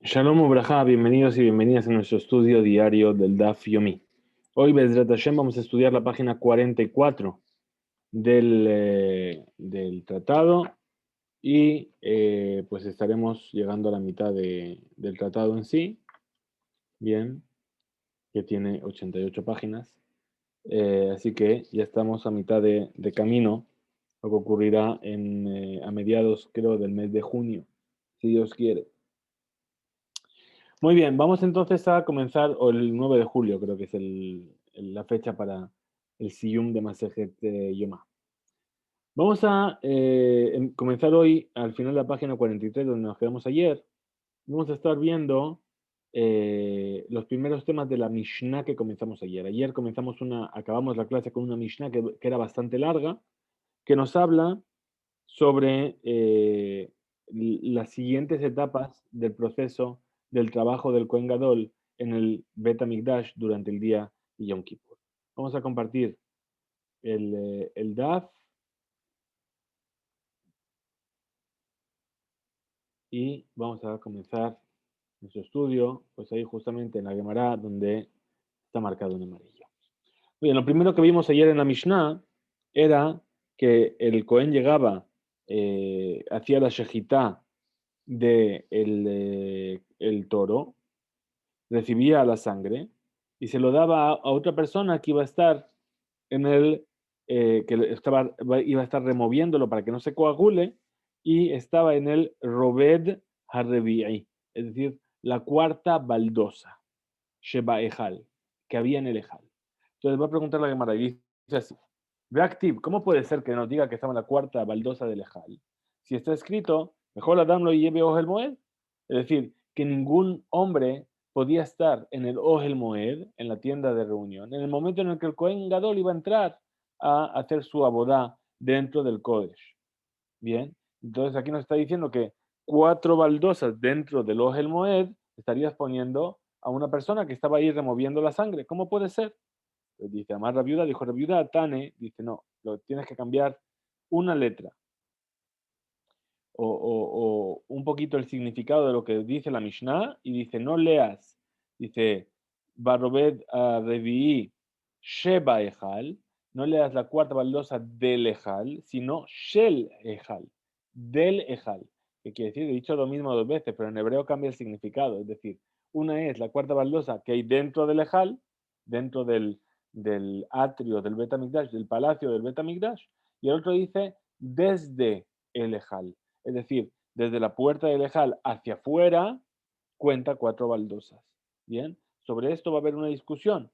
Shalom Ubrajá, bienvenidos y bienvenidas a nuestro estudio diario del Daf Yomi. Hoy, Bezrat Hashem, vamos a estudiar la página 44 del tratado y pues estaremos llegando a la mitad del tratado en sí, bien, que tiene 88 páginas. Así que ya estamos a mitad de camino, lo que ocurrirá a mediados, creo, del mes de junio, si Dios quiere. Muy bien, vamos entonces a comenzar, o el 9 de julio creo que es la fecha para el Siyum de Masejet Yomá. Vamos a comenzar hoy al final de la página 43, donde nos quedamos ayer. Vamos a estar viendo los primeros temas de la Mishnah que comenzamos ayer. Ayer acabamos la clase con una Mishnah que era bastante larga, que nos habla sobre las siguientes etapas del proceso del trabajo del Kohen Gadol en el Bet HaMikdash durante el día de Yom Kippur. Vamos a compartir el DAF y vamos a comenzar nuestro estudio, pues ahí justamente en la Gemara donde está marcado en amarillo. Bien, lo primero que vimos ayer en la Mishnah era que el Kohen llegaba, hacía la shejitá el toro, recibía la sangre y se lo daba a otra persona que iba a estar en iba a estar removiéndolo para que no se coagule y estaba en el Robed Harrevi'i, es decir, la cuarta baldosa, Sheba Ejal, que había en el Ejal. Entonces va a preguntar la Gemara y dice así: Reactive, ¿cómo puede ser que nos diga que estaba en la cuarta baldosa del Ejal? Si está escrito, mejor Adam lo lleve Ohel Moed, es decir, que ningún hombre podía estar en el Ohel Moed, en la tienda de reunión, en el momento en el que el Kohen Gadol iba a entrar a hacer su abodá dentro del Kodesh. Bien, entonces aquí nos está diciendo que 4 baldosas dentro del Ohel Moed estarías poniendo a una persona que estaba ahí removiendo la sangre. ¿Cómo puede ser? Pues dice, Amar Rabiuda, dijo Rabiuda, Tane, dice, no, lo tienes que cambiar una letra o un poquito el significado de lo que dice la Mishnah y dice, no leas, dice, Barrobed Revi'i Sheba Ejal, no leas la cuarta baldosa del Ejal, sino Shel Ejal, del Ejal, que quiere decir, he dicho lo mismo dos veces, pero en hebreo cambia el significado, es decir, una es la cuarta baldosa que hay dentro del Ejal, dentro del atrio del Bet HaMikdash, del palacio del Bet HaMikdash, y el otro dice desde el Ejal. Es decir, desde la puerta del Ejal hacia afuera, cuenta 4 baldosas. Bien, sobre esto va a haber una discusión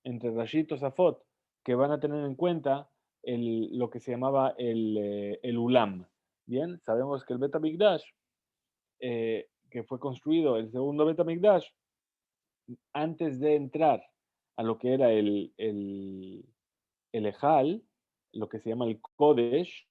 entre Rashid y Tosafot, que van a tener en cuenta lo que se llamaba el Ulam. Bien, sabemos que el Bet HaMikdash, que fue construido, el segundo Bet HaMikdash, antes de entrar a lo que era el Ejal, lo que se llama el Kodesh,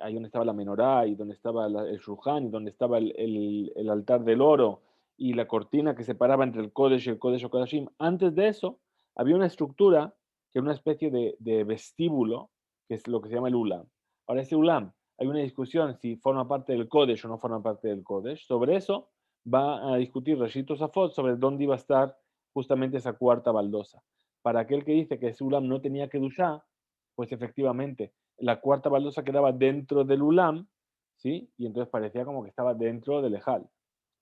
ahí donde estaba la menorá y donde estaba el Shulchan y donde estaba el altar del oro y la cortina que separaba entre el Kodesh y el Kodesh o Kodashim. Antes de eso, había una estructura que era una especie de vestíbulo, que es lo que se llama el Ulam. Ahora, ese Ulam, hay una discusión si forma parte del Kodesh o no forma parte del Kodesh. Sobre eso va a discutir Rashid Tosafot sobre dónde iba a estar justamente esa cuarta baldosa. Para aquel que dice que ese Ulam no tenía Kedushá, pues efectivamente, la cuarta baldosa quedaba dentro del Ulam, ¿sí? Y entonces parecía como que estaba dentro del Ejal.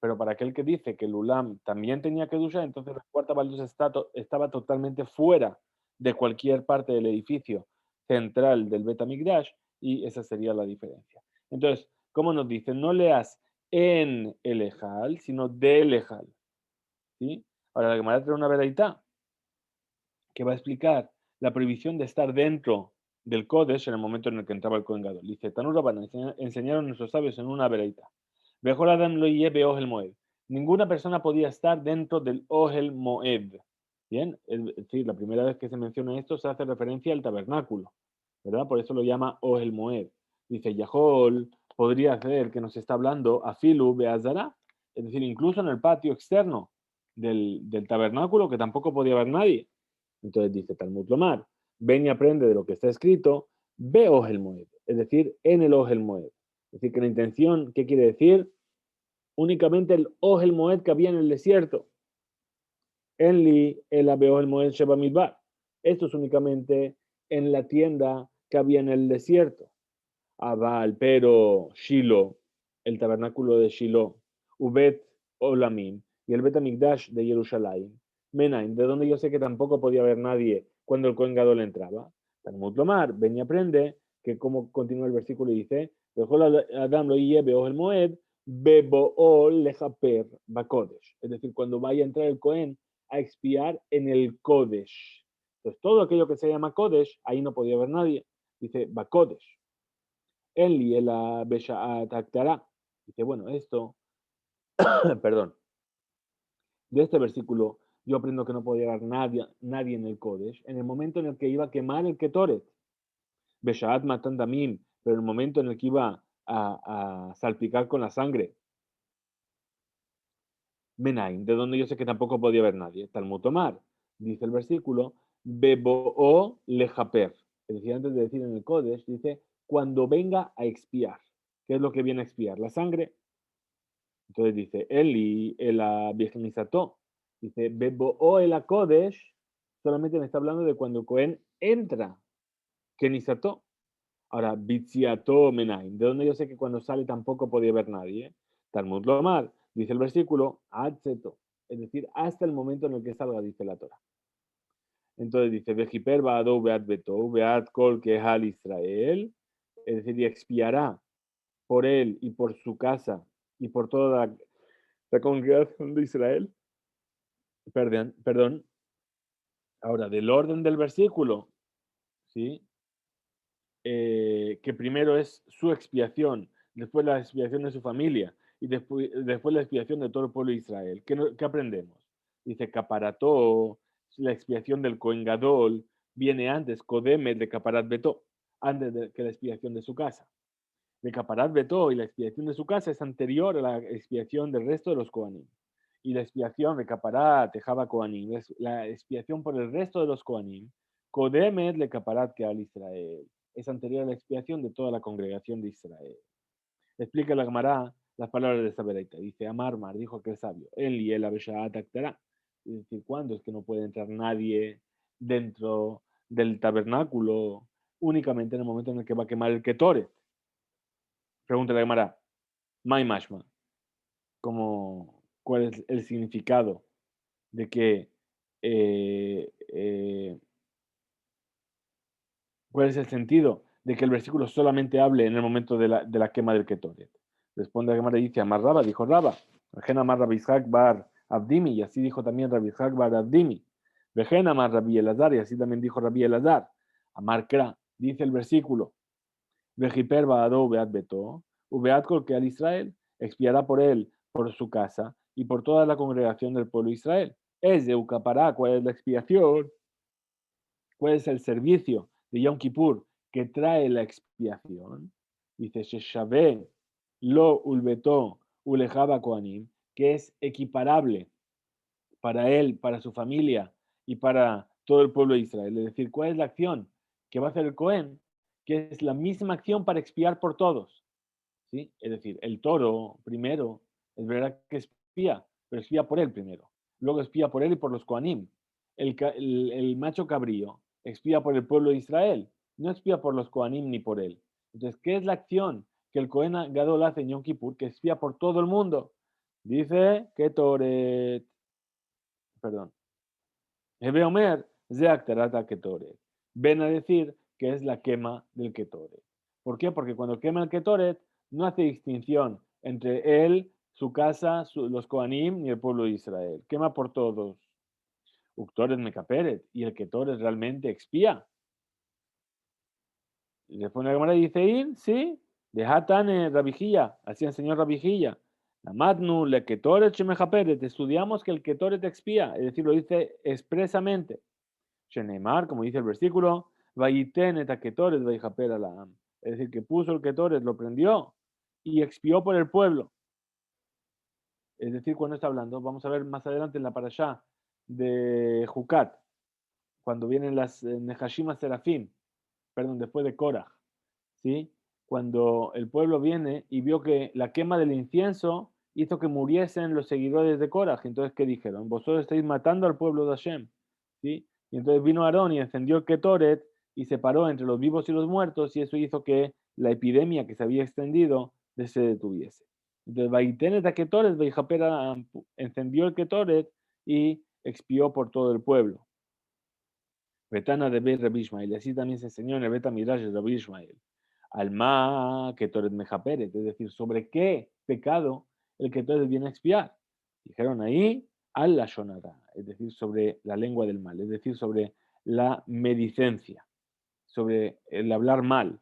Pero para aquel que dice que el Ulam también tenía Kedusha, entonces la cuarta baldosa estaba totalmente fuera de cualquier parte del edificio central del Bet HaMikdash, y esa sería la diferencia. Entonces, ¿cómo nos dice? No leas en el Ejal, sino del Ejal, ¿sí? Ahora la Gemara trae una veraitá que va a explicar la prohibición de estar dentro del Kodesh en el momento en el que entraba el Kohen Gadol. Dice, Tanur Rabban, enseñaron nuestros sabios en una veraita. Mejor Adam lo lleve Ohel Moed. Ninguna persona podía estar dentro del Ohel Moed. Bien, es decir, la primera vez que se menciona esto se hace referencia al tabernáculo, ¿verdad? Por eso lo llama Ohel Moed. Dice, Yahol podría ser que nos está hablando a Filu Beazara, es decir, incluso en el patio externo del tabernáculo, que tampoco podía haber nadie. Entonces dice Talmud Lomar, ven y aprende de lo que está escrito, ve Ohel Moed, es decir, en el Ohel Moed. Es decir, que la intención, ¿qué quiere decir? únicamente el Ohel Moed que había en el desierto. Enli el Ohel Moed Sheba Midbar. Esto es únicamente en la tienda que había en el desierto. Abal, pero Shiloh, el tabernáculo de Shiloh, Ubet Olamim y el Bet Amikdash de Jerusalén, Menaim, de donde yo sé que tampoco podía haber nadie cuando el Kohen Gadol entraba. Talmud Lomar, ven y aprende que como continúa el versículo y dice, Adam lo lleve el Moed, bebo lejaper bakodesh. Es decir, cuando vaya a entrar el Kohen a expiar en el Kodesh. Entonces, todo aquello que se llama Kodesh, ahí no podía haber nadie. Dice bakodesh. Enli el Besha'at Aktara. Dice, bueno, esto, perdón, de este versículo yo aprendo que no podía haber nadie en el Kodesh en el momento en el que iba a quemar el Ketoret. Besha'at Matan Damim, pero en el momento en el que iba a salpicar con la sangre. Menaim, de donde yo sé que tampoco podía haber nadie. Talmud Tomar, dice el versículo, Bebo lejaper. Es decir, antes de decir en el Kodesh, dice, cuando venga a expiar. ¿Qué es lo que viene a expiar? La sangre. Entonces dice, Eli, el Virgenizato. Dice, Bebo o el Kodesh, solamente me está hablando de cuando Cohen entra. Kenizato. Ahora, Bitziato Menaim, de donde yo sé que cuando sale tampoco podía haber nadie. Talmud Lomar, dice el versículo, Adzeto. Es decir, hasta el momento en el que salga, dice la Torah. Entonces dice, Vejiper Baado Beat Beto, Beat Kol Kehal Israel. Es decir, y expiará por él y por su casa y por toda la congregación de Israel. Perdón. Ahora, del orden del versículo, ¿sí? Que primero es su expiación, después la expiación de su familia y después la expiación de todo el pueblo de Israel. ¿Qué aprendemos? Dice, Caparató, la expiación del Kohen Gadol viene antes, Kodemet de Caparat Beto, antes de que la expiación de su casa. De Caparat Beto y la expiación de su casa es anterior a la expiación del resto de los Kohanim. Y la expiación de Caparat, Tejaba Kohanim, es la expiación por el resto de los Kohanim, Kodemet le Caparat que al Israel. Es anterior a la expiación de toda la congregación de Israel. Explica la Gemara las palabras de esta veraita. Dice, Amarmar, dijo aquel sabio, Eli el Abeshaat Aktará. Es decir, ¿cuándo es que no puede entrar nadie dentro del tabernáculo? Únicamente en el momento en el que va a quemar el Ketoret. Pregunta la Gemara, Mai Mashma, ¿cuál es el significado de que, eh, eh, cuál es el sentido de que el versículo solamente hable en el momento de la quema del Ketoret? Responde la Gemara y dice, Amar Raba, dijo Raba, Vejena Amar Rabbi Ishak bar Abdimi, y así dijo también Rabbi Ishak bar Abdimi. Vejena Amar Rabbi Elazar, y así también dijo Rabbi Elazar. Amar Kra, dice el versículo, Vejiper Baado Beat Beto, Ubeat Kol que al Israel, expiará por él, por su casa y por toda la congregación del pueblo de Israel. Es de Ucapará, ¿cuál es la expiación? ¿Cuál es el servicio de Yom Kippur que trae la expiación? Dice, Sheshavé lo ulbeto ulejaba koanim, que es equiparable para él, para su familia y para todo el pueblo de Israel. Es decir, ¿cuál es la acción que va a hacer el Cohen? Que es la misma acción para expiar por todos. ¿Sí? Es decir, el toro primero, es verdad que espía, pero espía por él primero. Luego espía por él y por los Koanim. El macho cabrío espía por el pueblo de Israel, no espía por los Koanim ni por él. Entonces, ¿qué es la acción que el Kohen Gadol hace en Yom Kippur? Que espía por todo el mundo. Dice que Toret, perdón, Omer, Zeaktarata Ketoret. Ven a decir que es la quema del Ketoret. ¿Por qué? Porque cuando quema el Ketoret, no hace distinción entre él, su casa, los Kohanim ni el pueblo de Israel. Quema por todos. Uctores Mecaperet. Y el Ketoret realmente expía. Y después la Gemara dice, sí, de Hatane Rabijilla. Así enseñó Rabijilla. La Matnu, le Ketoret Shemejaperet. Estudiamos que el Ketoret expía. Es decir, lo dice expresamente. Shenemar, como dice el versículo, Vayiten et Ketoret Vayjaper Alaam. Es decir, que puso el Ketoret, lo prendió y expió por el pueblo. Es decir, cuando está hablando, vamos a ver más adelante en la parashá de Jucat, cuando vienen las Nehashima Serafim, perdón, después de Korah, ¿sí? Cuando el pueblo viene y vio que la quema del incienso hizo que muriesen los seguidores de Korah. Entonces, ¿qué dijeron? Vosotros estáis matando al pueblo de Hashem. ¿Sí? Y entonces vino Aarón y encendió el Ketoret y separó entre los vivos y los muertos, y eso hizo que la epidemia que se había extendido se detuviese. Entonces, Vaitenet a Ketoret, Vaijapera encendió el Ketoret y expió por todo el pueblo. Betana de Bet Rabbi Ishmael, y así también se enseñó en el Beta Midrash de Rabbi Ishmael. Alma Ketoret Mejaperet, es decir, sobre qué pecado el Ketoret viene a expiar. Dijeron ahí, al la shonara, es decir, sobre la lengua del mal, es decir, sobre la medicencia, sobre el hablar mal.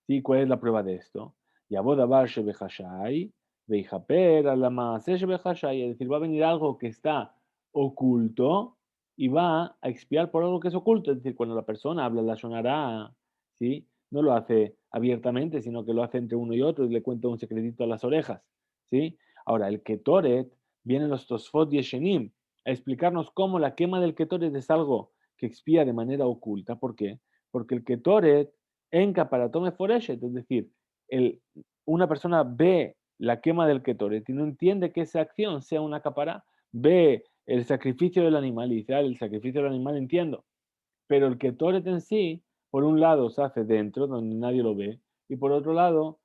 ¿Sí? ¿Cuál es la prueba de esto? Yabodabar Shebehashai, Veijaper Alamase Shebehashai, es decir, va a venir algo que está oculto y va a expiar por algo que es oculto. Es decir, cuando la persona habla la sonará, ¿sí? No lo hace abiertamente, sino que lo hace entre uno y otro y le cuenta un secretito a las orejas. ¿Sí? Ahora, el Ketoret, vienen los Tosfot Yeshenim a explicarnos cómo la quema del Ketoret es algo que expía de manera oculta. ¿Por qué? Porque el Ketoret en Kaparatome Foreshet, es decir, una persona ve la quema del Ketoret y no entiende que esa acción sea una capará, ve el sacrificio del animal y dice, el sacrificio del animal entiendo, pero el Ketoret en sí, por un lado se hace dentro, donde nadie lo ve, y por otro lado,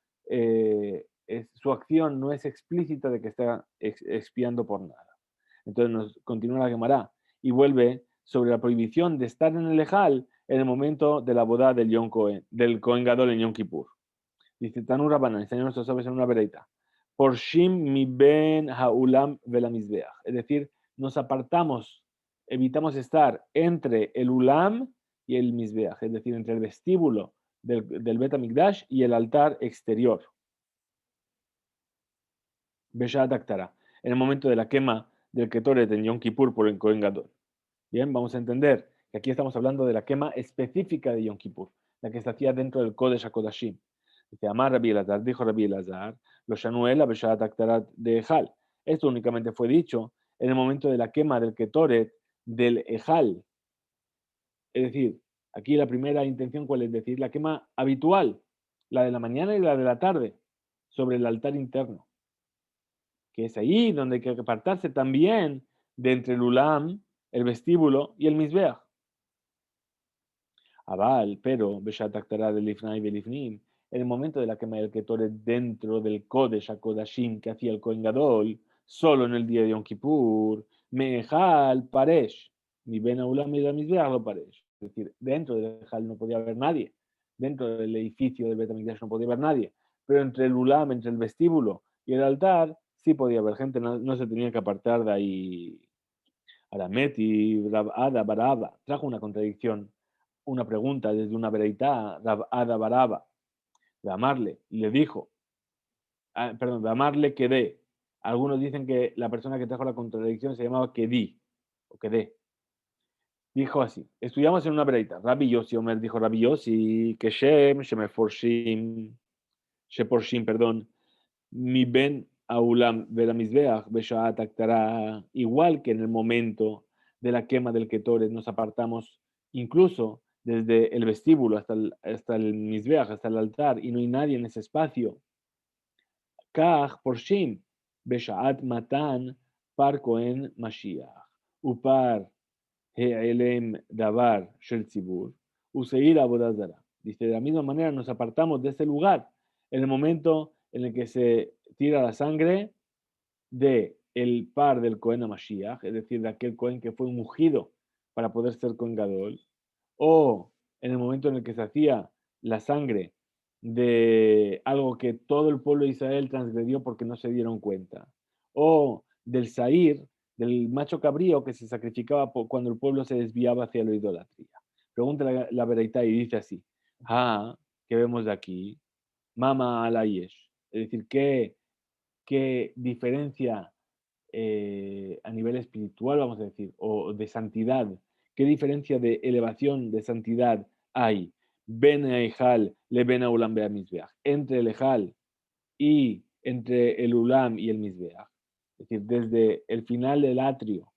su acción no es explícita de que está expiando por nada. Entonces nos continúa la Gemara y vuelve sobre la prohibición de estar en el Ejal en el momento de la boda del Yom Cohen, del Cohen Gadol en Yom Kippur. Dice Tanur Rabbanan, enseñó nuestros sabios en una vereita. Por Shim mi ben haulam velamizbeach. Es decir, nos apartamos, evitamos estar entre el ulam y el mizbeach, es decir, entre el vestíbulo del Bet HaMikdash y el altar exterior. Beshat Aktara, en el momento de la quema del Ketoret en Yom Kippur por el Cohen Gadol. Bien, vamos a entender que aquí estamos hablando de la quema específica de Yom Kippur, la que se hacía dentro del Kodesh HaKodashim. Dice, Amar Rabbi Elazar, dijo Rabbi Elazar, lo Shanuel Abeshat Aktarat de Ejal. Esto únicamente fue dicho en el momento de la quema del Ketoret del Ejal. Es decir, aquí la primera intención, ¿cuál es? Decir, la quema habitual, la de la mañana y la de la tarde, sobre el altar interno, que es ahí donde hay que apartarse también de entre el Ulam, el vestíbulo y el Mizbeach. Abal, pero, Beshat Aktará del Ifnai Belifnim, en el momento de la quema del Ketoret dentro del Kodesh HaKodashim que hacía el Kohen Gadol, solo en el día de Yom Kippur, Mejal Paresh, ni Ben Aulam ni Mizbeach lo Paresh. Es decir, dentro del Ejal no podía haber nadie, dentro del edificio del Bet HaMikdash no podía haber nadie, pero entre el Ulam, entre el vestíbulo y el altar, sí podía haber gente, no se tenía que apartar de ahí. Arameti, Ada Baraba, trajo una contradicción, una pregunta desde una vereitá, Ada Baraba, de amarle, y le dijo, perdón, de amarle quedé. Algunos dicen que la persona que trajo la contradicción se llamaba Kedí, o Quedé. Dijo así, estudiamos en una vereita, Rabbi Yossi Omer dijo Rabbi Yossi, que Shemeforshim, Sheporshim, perdón, mi ben aulam velamizbeach beshaat aktara, igual que en el momento de la quema del Ketoret nos apartamos incluso desde el vestíbulo hasta el mizbeach, hasta el altar, y no hay nadie en ese espacio. Kach porshim beshaat matan par kohen mashiach upar he'elem davar shel tzibur useir abodazara. Dice, de la misma manera nos apartamos de ese lugar en el momento en el que se tira la sangre de el par del Cohen Mashiach, es decir, de aquel Cohen que fue ungido para poder ser Cohen Gadol, o en el momento en el que se hacía la sangre de algo que todo el pueblo de Israel transgredió porque no se dieron cuenta, o del Sair, del macho cabrío que se sacrificaba cuando el pueblo se desviaba hacia la idolatría. Pregunta la Bereitá y dice así, ¿qué vemos de aquí? Mama alayesh, es decir, qué diferencia a nivel espiritual, vamos a decir, o de santidad, qué diferencia de elevación, de santidad hay ben Ejal le ben a Ulam Bea Mizbeach, entre el Ejal y entre el Ulam y el Mizbeach. Es decir, desde el final del atrio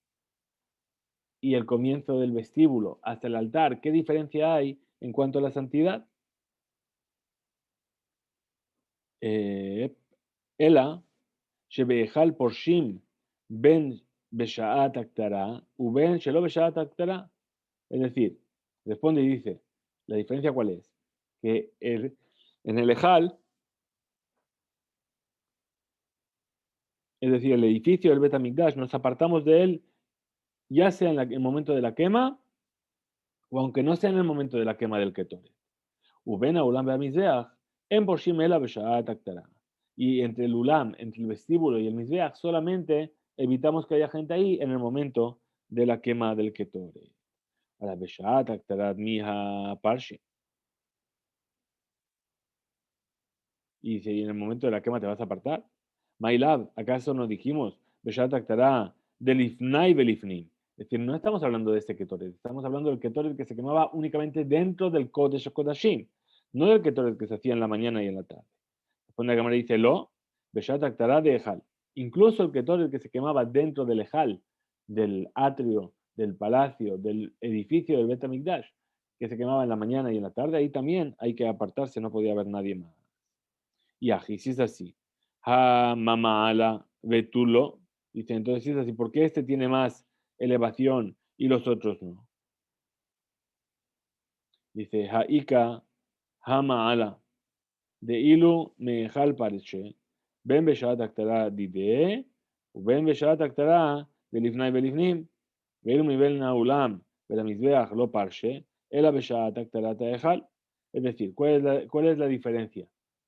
y el comienzo del vestíbulo hasta el altar, ¿qué diferencia hay en cuanto a la santidad? Ela, Shebehal porshim ben beshaat aktara, uben shelo beshaat aktara. Es decir, responde y dice, ¿la diferencia cuál es? Que en el Ejal, es decir, el edificio del Bet HaMikdash, nos apartamos de él, ya sea en el momento de la quema, o aunque no sea en el momento de la quema del Ketoret. Uben Aulam Be'amizbeach, en Porshim Ela Beshaat Aktara. Y entre el Ulam, entre el vestíbulo y el Mizbeach, solamente evitamos que haya gente ahí en el momento de la quema del Ketoret. Ahora, Beshaat Aktara Miha Parshi. Y si en el momento de la quema te vas a apartar. Mailab, ¿acaso nos dijimos? Beshat Aktara del Ifnai Belifnim. Es decir, no estamos hablando de este Ketoret, estamos hablando del Ketoret que se quemaba únicamente dentro del Kodesh Kodashim, no del Ketoret que se hacía en la mañana y en la tarde. Después la cámara dice, lo, Beshat Aktara de Ejal. Incluso el Ketoret que se quemaba dentro del Ejal, del atrio, del palacio, del edificio del Bet HaMikdash, que se quemaba en la mañana y en la tarde, ahí también hay que apartarse, no podía haber nadie más. Y ají, si es así. Ha mamaala vetulo. Dice, entonces si es así, ¿por qué este tiene más elevación y los otros no? Dice, ha ika ha maala. De ilu me hal pareche. Ben beshat aktara dide. ובין בשעת הקטרה דלפני ולפנים, ואילו מבין העולם ולמזבח לא פרשה, אלא בשעת הקטרת ההיכל. Es decir, ¿cuál es la diferencia?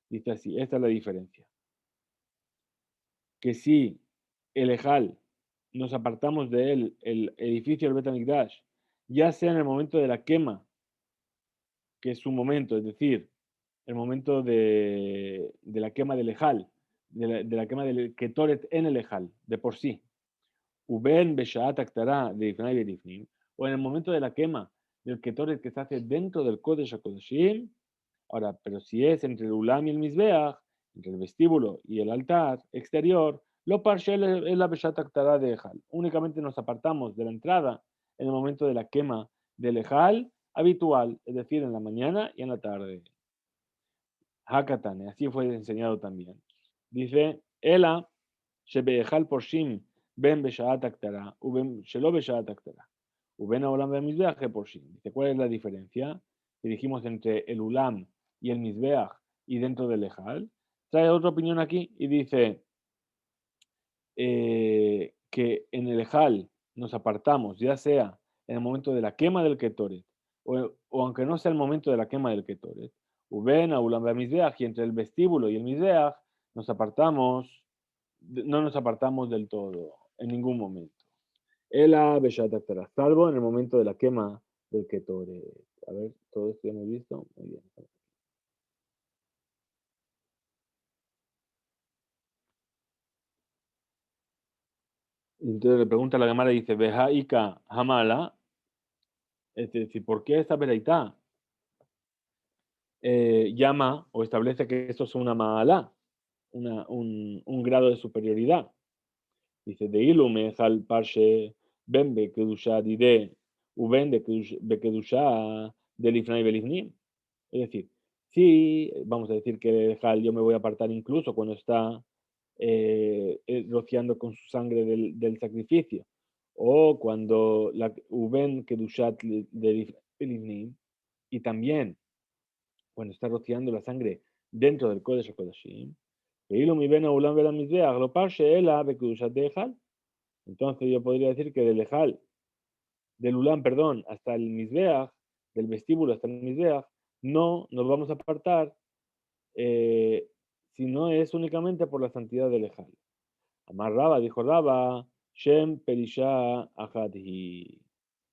Dice así, esta es la diferencia. Que si el Ejal nos apartamos de él, el edificio del Bet HaMikdash, ya sea en el momento de la quema, que es su momento, es decir, el momento de la quema del Ejal, de la quema del Ketoret en el Ejal, de por sí, Uben Beshaat Aktara de Ifnai Berifnim, o en el momento de la quema del Ketoret que se hace dentro del Kodesh HaKodashim. Ahora, pero si es entre el Ulam y el Mizbeach, entre el vestíbulo y el altar exterior, lo parshel es la Beshat Aktara de Ejal. Únicamente nos apartamos de la entrada en el momento de la quema del Ejal habitual, es decir, en la mañana y en la tarde. Hakatane, así fue enseñado también. Dice, Ela, Shebe Porshim, Ben Beshat Aktara, Uben Shelo Beshat Aktara. Uben Olam Ben Mizbeach Porshim. Dice, ¿cuál es la diferencia? Que dijimos entre el Ulam y el Mizbeach y dentro del Ejal. Trae otra opinión aquí y dice que en el Ejal nos apartamos, ya sea en el momento de la quema del Ketoret, o aunque no sea el momento de la quema del Ketoret, Uben, Aulam, Mizbeach, y entre el vestíbulo y el Mizbeach nos apartamos, no nos apartamos del todo, en ningún momento. Ela Beshat Aktara, salvo en el momento de la quema del Ketoret. A ver, todo esto ya hemos visto. Muy bien. Entonces le pregunta a la Gemara y dice, Beha Ika Hamala, es decir, ¿por qué esta Beraitá llama o establece que esto es una Ma'alá, un grado de superioridad? Dice, de Ilume Hal Parshe Bembe Kedusha Dide, Uben de Kedusha Delifnai Belifnim. Es decir, sí, vamos a decir que el Hal yo me voy a apartar incluso cuando está rociando con su sangre del sacrificio, o cuando la Uben Kedushat de Belifnim, y también cuando está rociando la sangre dentro del Kodesh HaKodashim, entonces yo podría decir que del Ejal, del Ulam, perdón, hasta el Mizbeach, del vestíbulo hasta el Mizbeach, no nos vamos a apartar si no es únicamente por la santidad del Ejal. Amar Raba, dijo Raba, Shem Perisha Ahadhi.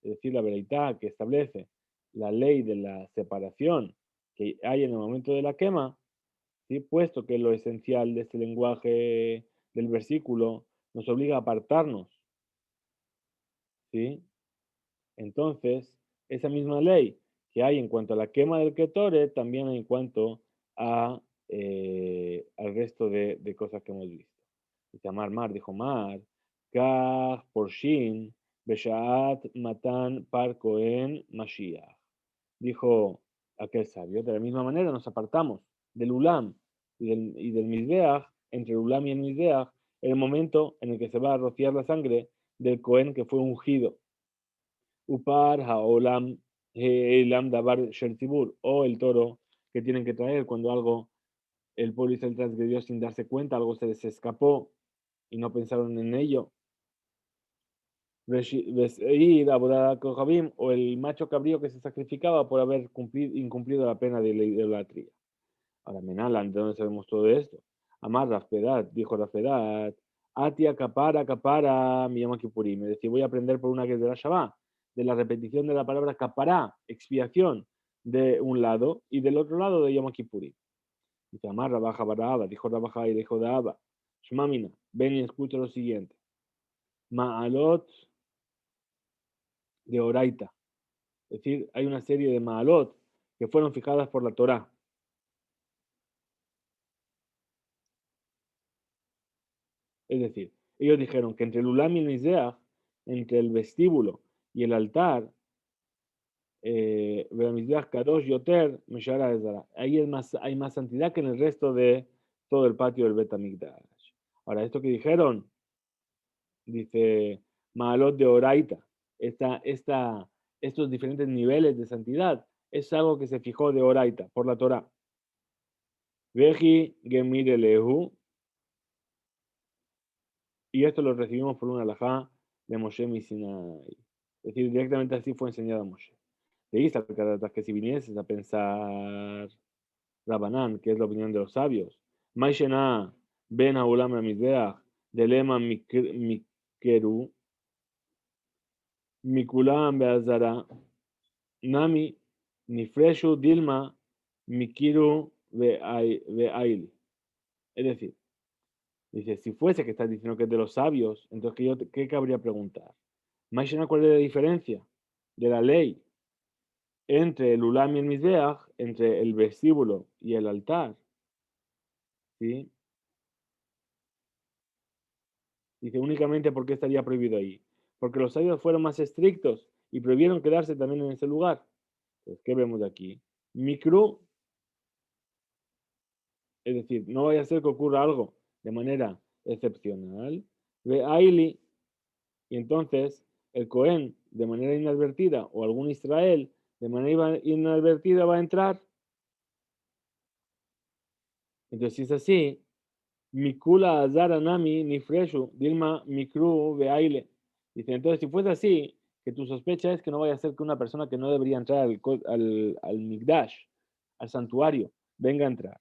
Es decir, la veredad que establece la ley de la separación que hay en el momento de la quema, ¿sí? Puesto que lo esencial de este lenguaje del versículo nos obliga a apartarnos, ¿sí? Entonces, esa misma ley que hay en cuanto a la quema del Ketore, también hay en cuanto a, al resto de cosas que hemos visto. Dice Amar Mar, dijo Mar, Kach Porshin, Beshaat Matan Par Cohen Mashiach. Dijo aquel sabio, de la misma manera nos apartamos del Ulam y del Mizbeach, entre el Ulam y el Mizbeach, el momento en el que se va a rociar la sangre del Cohen que fue ungido. Upar haolam he'elam dabar shel tzibur, o el toro que tienen que traer cuando algo, el pueblo Israel transgredió sin darse cuenta, algo se les escapó y no pensaron en ello. Vesir abodá kohabim, o el macho cabrío que se sacrificaba por haber incumplido la pena de la idolatría. Ahora, Menalan, ¿de dónde sabemos todo esto? Amar Rafpedat, dijo Rafpedat, Atia kapara, mi Yom Kippurim. Es decir, voy a aprender por una que es de la Shabbat, de la repetición de la palabra kapara, expiación, de un lado, y del otro lado de Yom Kippurim. Dice, Amar Rabaja Baraba, dijo Rabaja y dijo de Abba, Shmamina, ven y escucha lo siguiente. Ma'alot de Oraita. Es decir, hay una serie de Ma'alot que fueron fijadas por la Torah. Es decir, ellos dijeron que entre el Ulam y el Mizbeach, entre el vestíbulo y el altar, Mizbeach Kadosh Yoter, Meshara Ezara, ahí hay más santidad que en el resto de todo el patio del Bet HaMikdash. Ahora, esto que dijeron, dice Maalot de Oraita, estos diferentes niveles de santidad, es algo que se fijó de Oraita, por la Torah. Veji Gemir Elehu, y esto lo recibimos por una alajá de Moshe Sinai. Es decir, directamente así fue enseñado a Moshe. De ahí saca que si vinieses a pensar Rabanán, que es la opinión de los sabios, Maishena ben Haulam Amizbeach, Delema Mikeru, Mikulam Beazara, Nami, Nifreshu Dilma, Mikiru Veaili. Es decir, dice, si fuese que estás diciendo que es de los sabios, entonces ¿qué cabría preguntar? Maishena, ¿cuál es la diferencia de la ley entre el Ulam y el Mizbeach, entre el vestíbulo y el altar? ¿Sí? Dice, únicamente porque estaría prohibido ahí. Porque los sabios fueron más estrictos y prohibieron quedarse también en ese lugar. Pues, ¿qué vemos de aquí? Mikru, es decir, no vaya a ser que ocurra algo de manera excepcional. Ve Aili, y entonces el Cohen, de manera inadvertida, o algún Israel, de manera inadvertida va a entrar. Entonces, si es así, Mikula Azara Nami Nifreshu, Dilma Mikru Beaile. Dice, entonces, si fuese así, que tu sospecha es que no vaya a ser que una persona que no debería entrar al Mikdash, al santuario, venga a entrar.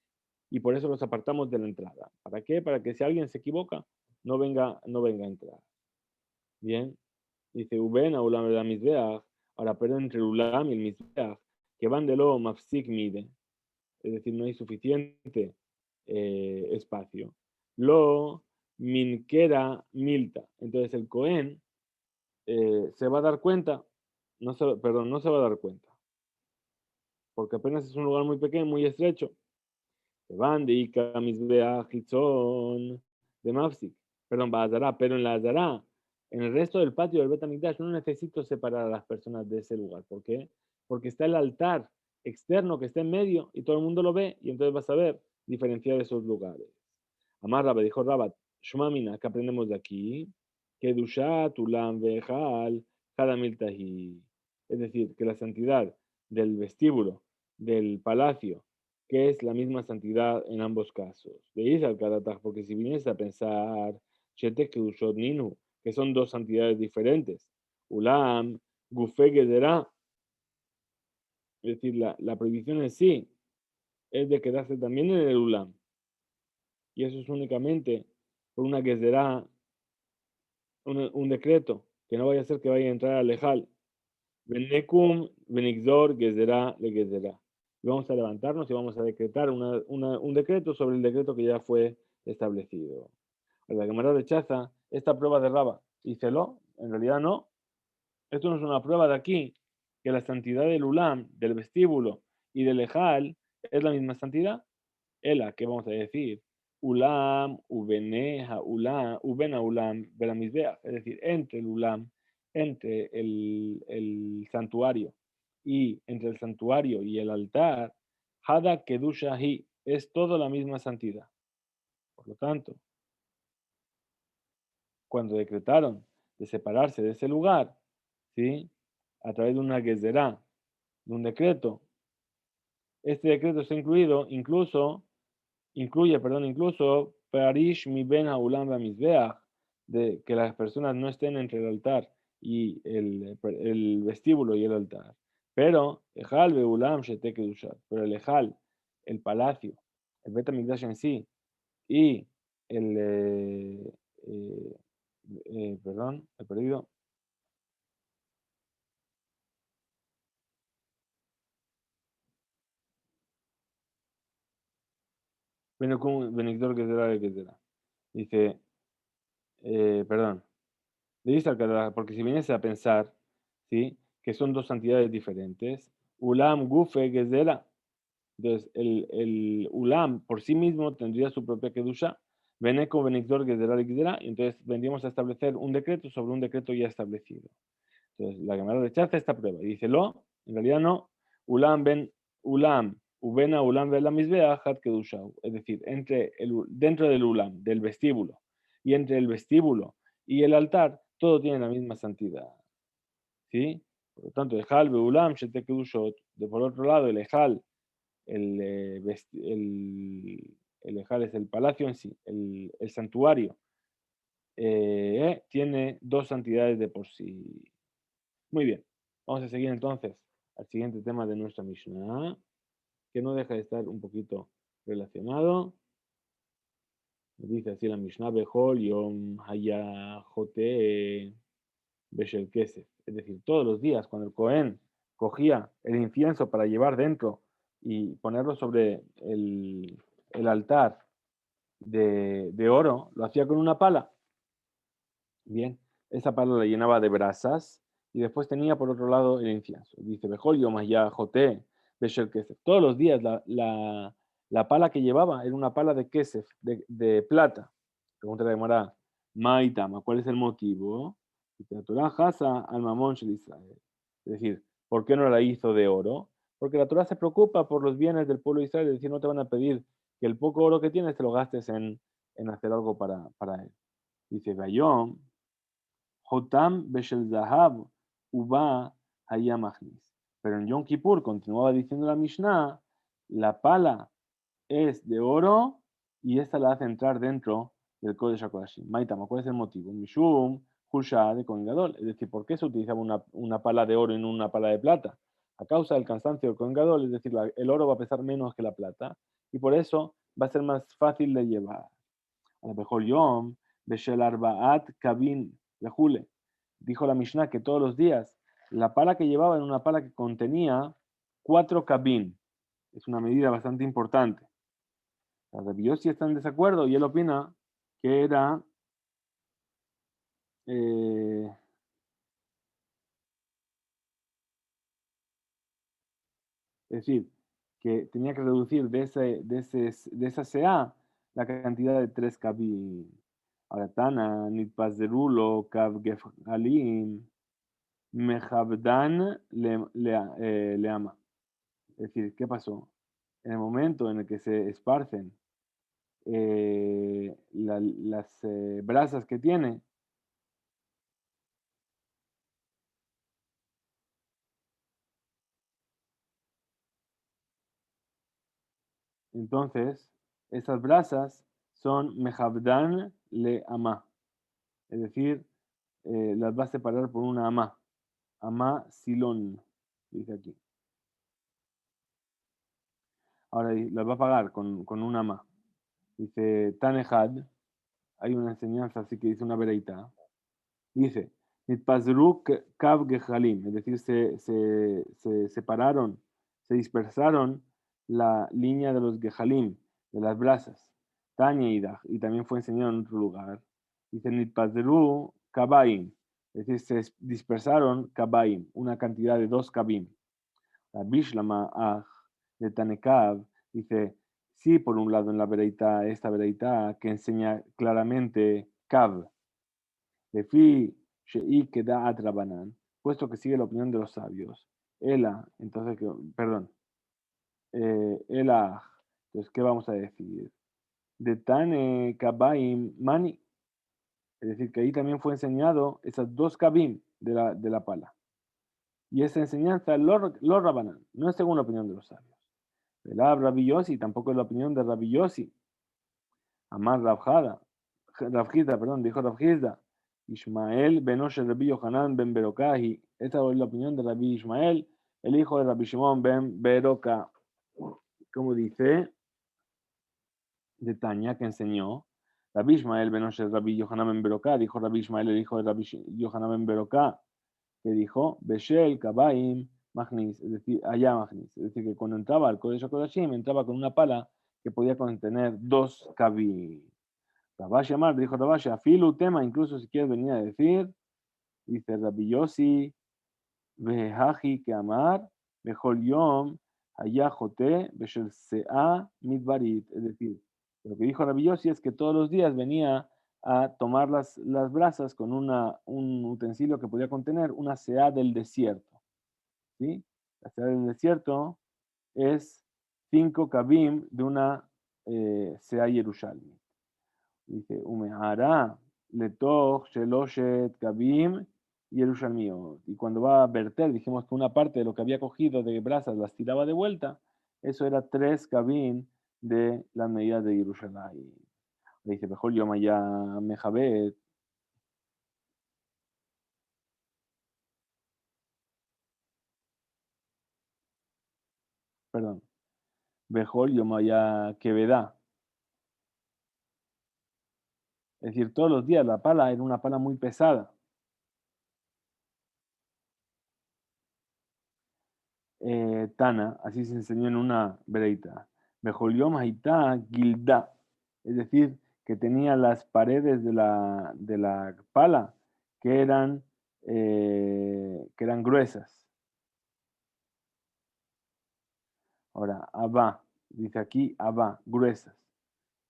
Y por eso los apartamos de la entrada. ¿Para qué? Para que si alguien se equivoca, no venga a entrar. Bien. Dice, Uben, Ulam de la Mizbeach. Ahora, pero entre el Ulam y el Mizbeach, que van de lo Mafsik Mide. Es decir, no hay suficiente espacio. Lo Minkera Milta. Entonces el Cohen se va a dar cuenta, no se va a dar cuenta, porque apenas es un lugar muy pequeño, muy estrecho. Se van de Ika Mizbeach Hitzon de Mafsik. Perdón, Bazará, pero en la Azará, en el resto del patio del Bet HaMikdash, no necesito separar a las personas de ese lugar. ¿Por qué? Porque está el altar externo que está en medio y todo el mundo lo ve y entonces vas a ver diferenciar esos lugares. Amar Rabba, dijo Rabat, Shumamina, que aprendemos de aquí, que Dushat, Ulam, Vejal, Hadamil Tahi. Es decir, que la santidad del vestíbulo, del palacio, que es la misma santidad en ambos casos. De Israel Karataj, porque si vienes a pensar, Shetek Kedushot Ninu, que son dos santidades diferentes, Ulam, Gufe Gederá, es decir, la prohibición en sí es de quedarse también en el Ulam. Y eso es únicamente por una Gezerá, un decreto, que no vaya a ser que vaya a entrar a Lejal. Benekum, Benixor, Gezerá, le Gezerá. Y vamos a levantarnos y vamos a decretar un decreto sobre el decreto que ya fue establecido. La Gemara rechaza esta prueba de Raba. Dícelo, en realidad no. Esto no es una prueba de aquí, que la santidad del Ulam, del vestíbulo y del Ejal es la misma santidad. Ela, ¿qué vamos a decir? Ulam, Ubeneja, Ulam, Ubena Ulam, Belamizbea. Es decir, entre el Ulam, entre el santuario y entre el santuario y el altar, Hada Kedushahi, es toda la misma santidad. Por lo tanto, cuando decretaron de separarse de ese lugar, ¿sí? A través de una gezerá, de un decreto, este decreto está incluso Parish mi ben haulam mizbeach, de que las personas no estén entre el altar y el vestíbulo y el altar. Pero, Ejal beulam shete kedushat, pero el Ejal, el palacio, el Bet HaMikdash en sí, y el, eh, perdón, he perdido, Benigdor que será. Dice, perdón, le dice al Kadá, porque si vienes a pensar, ¿sí? Que son dos santidades diferentes, Ulam, Gufe, Gezerah. Entonces, el Ulam por sí mismo tendría su propia Kedusha, Beneco, Benigdor, Gezerah, Gezerah, y entonces vendríamos a establecer un decreto sobre un decreto ya establecido. Entonces, la Gemara rechaza esta prueba y dice, lo, en realidad no, Ulam, Ben, Ulam, Ubena, Ulam, Ben la Mizbeach, Hat Kedusha. Es decir, dentro del Ulam, del vestíbulo, y entre el vestíbulo y el altar, todo tiene la misma santidad. ¿Sí? Por lo tanto, Ejal, Beulam, Shete Kedushot. De por otro lado, el Ejal, el, el Ejal es el palacio en sí, el santuario, tiene dos santidades de por sí. Muy bien. Vamos a seguir entonces al siguiente tema de nuestra Mishnah, que no deja de estar un poquito relacionado. Dice así la Mishnah, Behol, Yom, Haya, Jote, Beshel Kesef. Es decir, todos los días, cuando el Cohen cogía el incienso para llevar dentro y ponerlo sobre el altar de oro, lo hacía con una pala. Bien, esa pala la llenaba de brasas y después tenía por otro lado el incienso. Dice, Bejolio, Maya, Joté, Beshel Kesef. Todos los días la pala que llevaba era una pala de Kesef, de plata. Pregunta la Gemara, Maitama, ¿cuál es el motivo? Dice, la Torah Hasa al Mamón Shel Israel. Es decir, ¿por qué no la hizo de oro? Porque la Torah se preocupa por los bienes del pueblo de Israel, es decir, no te van a pedir que el poco oro que tienes te lo gastes en hacer algo para él. Dice, Bayom, Jotam Beshel Zahab Uba Hayamachnis. Pero en Yom Kippur, continuaba diciendo la Mishnah, la pala es de oro y esta la hace entrar dentro del Kodesh HaKodashim. Maitama, ¿cuál es el motivo? Mishum, Husha de Kohen Gadol. Es decir, ¿por qué se utilizaba una pala de oro y no una pala de plata? A causa del cansancio del Kohen Gadol, es decir, el oro va a pesar menos que la plata y por eso va a ser más fácil de llevar. A lo mejor Yom, Beshel Arbaat Kabin, Lejule. Dijo la Mishnah que todos los días la pala que llevaba era una pala que contenía 4 kabin. Es una medida bastante importante. Los Rabbi Yossi está en desacuerdo y él opina que era, eh, es decir, que tenía que reducir de esa CA la cantidad de 3 kabin. Ahora, Tana, Nitpazerulo, Kav Gefalim, Mejabdan le ama. Es decir, ¿qué pasó? En el momento en el que se esparcen las brasas que tiene, entonces esas brasas son Mejabdan le ama. Es decir, las va a separar por una ama. Ama silón, dice aquí. Ahora las va a pagar con una ama. Dice Tanehad, hay una enseñanza así que dice una vereita. Dice, Nitpazru kav gehalim, es decir, se separaron, se dispersaron la línea de los gehalim, de las brasas, Tanya y Daj, y también fue enseñado en otro lugar. Dice, Nitpazru kabaim, es decir, se dispersaron kabaim, una cantidad de 2 kabim. La Bishlama Aj de Tanekav dice, sí, por un lado en la vereita, esta vereita que enseña claramente kav, Lefi Shei Keda Atrabanan, puesto que sigue la opinión de los sabios. Ela, entonces, perdón, Ela, entonces, ¿qué vamos a decir? De Tane Kabaim Mani, Es decir, que ahí también fue enseñado esas dos kabim de la pala. Y esa enseñanza, los Rabanán, no es según la opinión de los sabios. Rabbi Yossi, tampoco es la opinión de Rabbi Yossi. Amar Rabjida, perdón, dijo Rabjida. Ishmael Benoshe Rabbi Yohanan ben Berokahi. Esta es la opinión de Rabbi Ishmael, el hijo de Rabbi Shimon ben Beroka. Como dice de Tania, que enseñó. Rabbi Ishmael Benoshe Rabbi Yohanan ben Beroka. Dijo Rabbi Ishmael, el hijo de Rabbi Yohanan ben Beroka, que dijo, Beshel Kabaim Magnis, es decir, allá Magnis. Es decir, que cuando entraba al Kodesh HaKodashim, entraba con una pala que podía contener dos kabim. Rabashi Amar, dijo Rabashi, afilu tema, incluso si quieres venir a decir, dice Rabbi Yossi, vehaji que amar, bejol yom, allá jote, beshel sea midbarit. Es decir, lo que dijo Rabbi Yossi es que todos los días venía a tomar las brasas con un utensilio que podía contener una sea del desierto. ¿Sí? La sea del desierto es 5 kabim de una sea Yerushalmi. Dice, Umehara, letoch, sheloshet, kabim, Yerushalmiot. Y cuando va a verter, dijimos que una parte de lo que había cogido de brasas las tiraba de vuelta, eso era 3 kabim de las medidas de Yerushalayim. Dice, mejor yo maya mejabet. Perdón, mejor yo maya queveda. Es decir, todos los días la pala era una pala muy pesada. Tana, así se enseñó en una breita. Bejoliom Haitá Gilda, es decir, que tenía las paredes de la pala que eran gruesas. Ahora, Abba, dice aquí Abba, gruesas.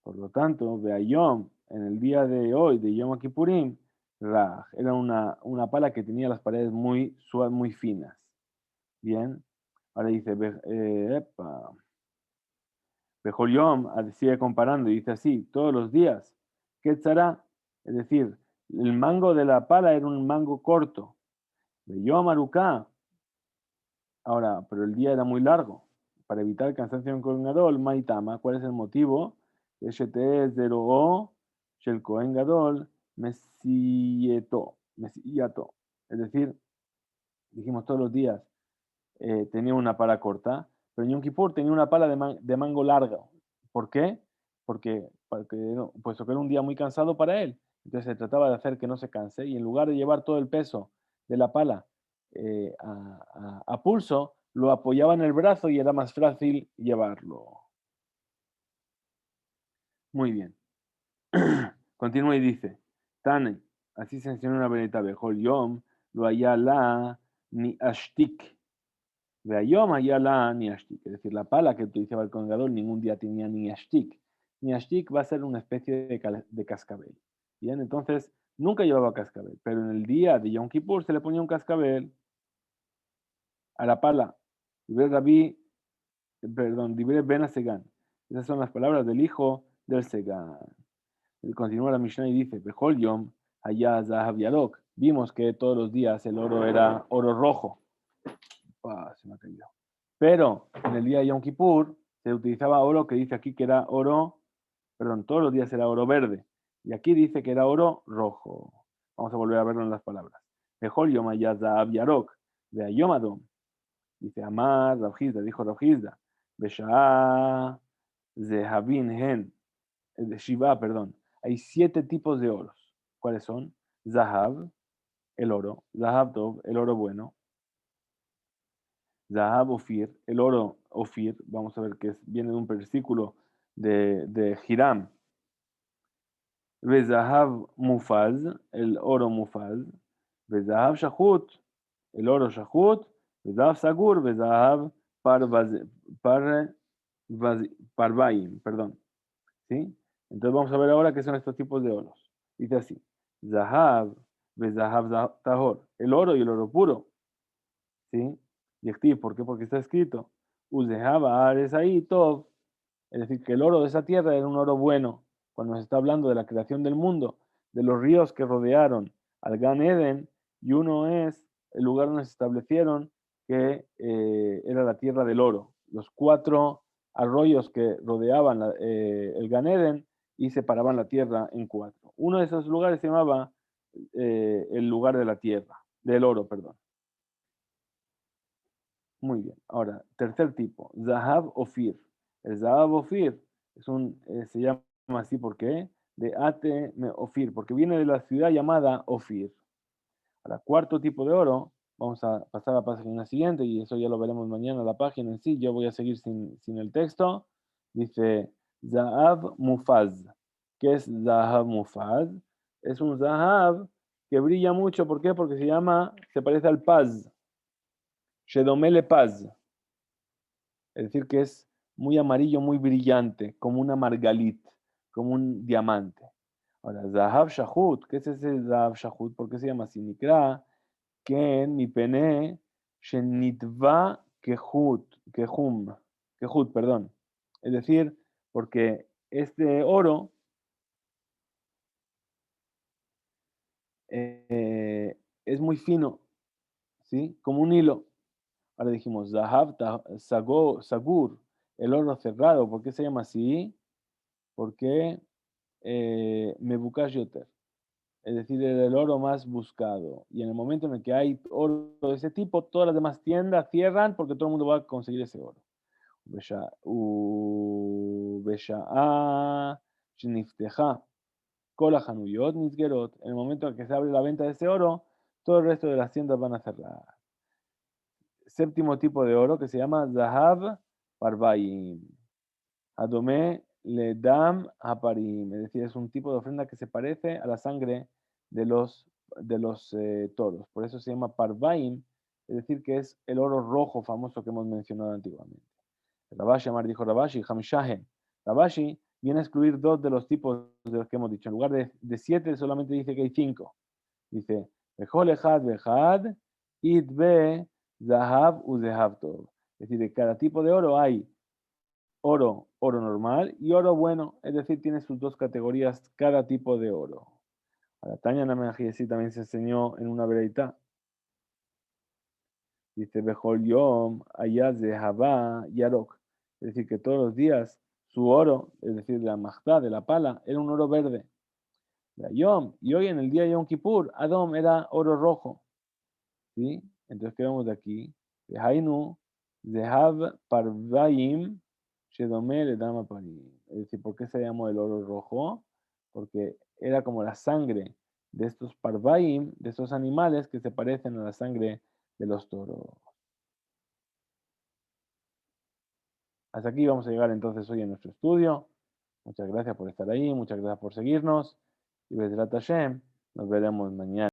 Por lo tanto, Beayom, en el día de hoy, de Yom Kippurim, Raj, era una pala que tenía las paredes muy suaves, muy finas. Bien, ahora dice, Yom sigue comparando y dice así, todos los días. Quetzará, es decir, el mango de la pala era un mango corto. De Yom Aruká, ahora, pero el día era muy largo. Para evitar el cansancio en Kohen Gadol, Maitama, ¿cuál es el motivo? Shete zero o Shel Kohen Gadol, Mesieto. Es decir, dijimos todos los días, tenía una pala corta, pero Yom Kippur tenía una pala de mango largo. ¿Por qué? Porque puesto que era un día muy cansado para él. Entonces se trataba de hacer que no se canse y en lugar de llevar todo el peso de la pala a pulso, lo apoyaba en el brazo y era más fácil llevarlo. Muy bien. Continúa y dice, Tane, así se menciona una beneta, Bejol Yom, lo la ni ashtik. Veayom la ni ashtik. Es decir, la pala que utilizaba el colgador ningún día tenía ni ashtik. Ni ashtik va a ser una especie de cascabel. Bien, entonces nunca llevaba cascabel, pero en el día de Yom Kippur se le ponía un cascabel a la pala. Dibre Ben Segan. Esas son las palabras del hijo del Segan. Continúa la Mishnah y dice, Bejol Yom, allá Zahav Yarok. Vimos que todos los días el oro era oro rojo. Se me ha caído. Pero en el día de Yom Kippur se utilizaba oro que dice aquí que era oro, perdón, todos los días era oro verde. Y aquí dice que era oro rojo. Vamos a volver a verlo en las palabras. Mejor Yom allá Zahav Yarok. Vea Yom Adom. Dice Amar, Rabjizda, dijo Rabjizda. Besha'a Zehavin Hen. De Shiva, perdón. Hay 7 tipos de oros. ¿Cuáles son? Zahav, el oro. Zahav Tov, el oro bueno. Zahab Ofir, el oro Ofir, vamos a ver que viene de un versículo de Hiram. Zahab Mufaz, el oro Mufaz. Zahab Shahut, el oro Shahut. Zahab Sagur, Zahab Parvaim, perdón. ¿Sí? Entonces vamos a ver ahora qué son estos tipos de oros. Dice así: Zahab, Zahab Tahor, el oro y el oro puro. ¿Sí? Y activ, ¿por qué? Porque está escrito, Uzehaba Ares ahí Tov, es decir, que el oro de esa tierra era un oro bueno. Cuando se está hablando de la creación del mundo, de los ríos que rodearon al Gan Eden, y uno es el lugar donde se establecieron que era la tierra del oro. Los 4 arroyos que rodeaban el Gan Eden y separaban la tierra en 4. Uno de esos lugares se llamaba el lugar de la tierra, del oro, perdón. Muy bien. Ahora, tercer tipo, Zahav Ofir. El Zahav Ofir se llama así, ¿por qué? De Ate Me Ofir, porque viene de la ciudad llamada Ofir. Ahora, cuarto tipo de oro, vamos a pasar a la página siguiente, y eso ya lo veremos mañana, la página en sí, yo voy a seguir sin el texto. Dice Zahav Mufaz. ¿Qué es Zahav Mufaz? Es un Zahav que brilla mucho, ¿por qué? Porque se parece al Paz. Shedomele Paz. Es decir, que es muy amarillo, muy brillante, como una margalit, como un diamante. Ahora, Zahav Shahut, ¿qué es ese Zahav Shahut? ¿Por qué se llama así? Nikra, Ken, mi pene, Shenitva Kehut, perdón. Es decir, porque este oro es muy fino, ¿sí? Como un hilo. Ahora dijimos, Sagur, el oro cerrado. ¿Por qué se llama así? Porque Mebukash Yoter, es decir, el oro más buscado. Y en el momento en el que hay oro de ese tipo, todas las demás tiendas cierran porque todo el mundo va a conseguir ese oro. Ubesha'a Shnifteja Kol HaChanuyot Nizgerot. En el momento en que se abre la venta de ese oro, todo el resto de las tiendas van a cerrar. Séptimo tipo de oro que se llama Zahav Parvaim. Adome le dam haparim, es decir, es un tipo de ofrenda que se parece a la sangre de los toros. Por eso se llama parvaim, es decir, que es el oro rojo famoso que hemos mencionado antiguamente. Rabashi Amar dijo Rabashi, Hamishahen. Rabashi viene a excluir 2 de los tipos de los que hemos dicho. En lugar de 7, solamente dice que hay 5. Dice, Bechol Echad Bechad, Itbe Zahav u Zahav Tov. Es decir, de cada tipo de oro hay oro normal y oro bueno, es decir, tiene sus 2 categorías cada tipo de oro. Ahora, Tanya Namenajiesi también se enseñó en una vereita. Dice, Bejol Yom, Ayaz de Javá, Yarok. Es decir, que todos los días su oro, es decir, la majtá, de la pala, era un oro verde. Yom, y hoy en el día de Yom Kippur, Adom era oro rojo. ¿Sí? Entonces, ¿qué vemos de aquí? Hainu, Zehav Parvayim, Shedome le dama parim. Es decir, ¿por qué se llamó el oro rojo? Porque era como la sangre de estos parvaim, de estos animales que se parecen a la sangre de los toros. Hasta aquí vamos a llegar entonces hoy en nuestro estudio. Muchas gracias por estar ahí, muchas gracias por seguirnos. Y Bezrat Hashem, nos veremos mañana.